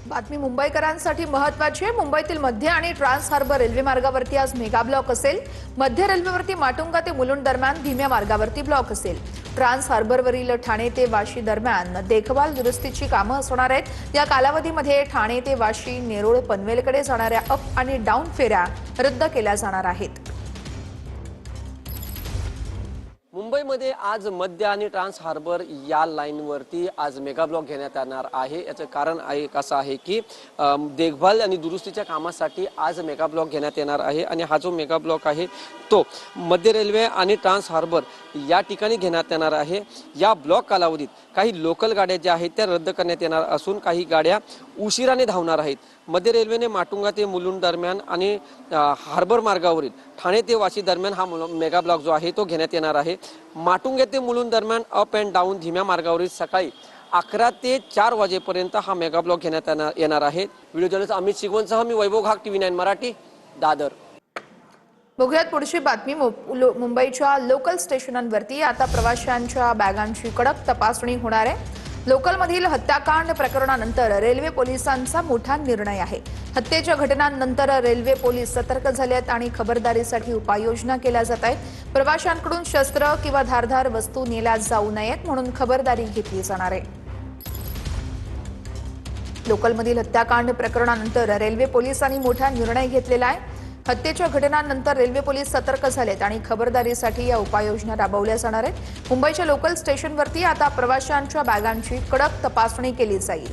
बातमी मुंबईकरांसाठी महत्त्वाची आहे। मुंबईतील मध्य आणि ट्रान्स हार्बर रेल्वे मार्गावरती आज मेगा ब्लॉक असेल। मध्य रेल्वेवरती माटुंगा ते मुलुंड दरम्यान धीम्या मार्गावरती ब्लॉक असेल। ट्रान्स हार्बरवरील ठाणे ते वाशी दरम्यान देखभाल दुरुस्तीची कामं असणार आहेत। या कालावधीमध्ये ठाणे ते वाशी, नेरुळ, पनवेलकडे जाणाऱ्या अप आणि डाऊन फेऱ्या रद्द केल्या जाणार आहेत। मुंबईमध्ये आज मध्य आणि ट्रान्स हार्बर या लाईनवरती आज मेगा ब्लॉक घेण्यात येणार आहे। याचं कारण असं आहे की देखभाल आणि दुरुस्तीच्या कामासाठी आज मेगा ब्लॉक घेण्यात येणार आहे आणि हा जो मेगा ब्लॉक आहे तो मध्य रेल्वे आणि ट्रान्स हार्बर या ठिकाणी घेण्यात येणार आहे। या ब्लॉक कालावधीत काही लोकल गाड्या ज्या आहेत त्या रद्द करण्यात येणार असून काही गाड्या उशिराने धावणार आहेत। मध्य रेल्वेने माटुंगा ते मुलुंड दरम्यान आणि हार्बर मार्गावरील ठाणे ते वाशी दरम्यान हा मेगा ब्लॉक जो आहे तो घेण्यात येणार आहे। माटुंगा ते मुलुंड दरम्यान अप अँड डाऊन धीम्या मार्गावरील सकाळी 11 ते 4 वाजेपर्यंत हा मेगा ब्लॉक घेण्यात येणार आहे। व्हिडिओ जर्नलिस्ट अमित शिगवणसह मी वैभव घाग, TV9 मराठी, दादर। बघूयात पुढची बातमी। मुंबईच्या लोकल स्टेशनांवरती आता प्रवाशांच्या बॅगांची कडक तपासणी होणार आहे। लोकलमधील हत्याकांड प्रकरणानंतर रेल्वे पोलिसांचा मोठा निर्णय आहे। हत्येच्या घटनांनंतर रेल्वे पोलीस सतर्क झाले आहेत आणि खबरदारीसाठी उपाययोजना केल्या जात आहेत। प्रवाशांकडून शस्त्र किंवा धारदार वस्तू नेल्या जाऊ नयेत म्हणून खबरदारी घेतली जाणार आहे। लोकलमधील हत्याकांड प्रकरणानंतर रेल्वे पोलिसांनी मोठा निर्णय घेतलेला आहे। हत्येच्या घटनांनंतर रेल्वे पोलीस सतर्क झालेत आणि खबरदारीसाठी या उपाययोजना राबवल्या जाणार आहेत। मुंबईच्या लोकल स्टेशनवरती आता प्रवाशांच्या बॅगांची कडक तपासणी केली जाईल।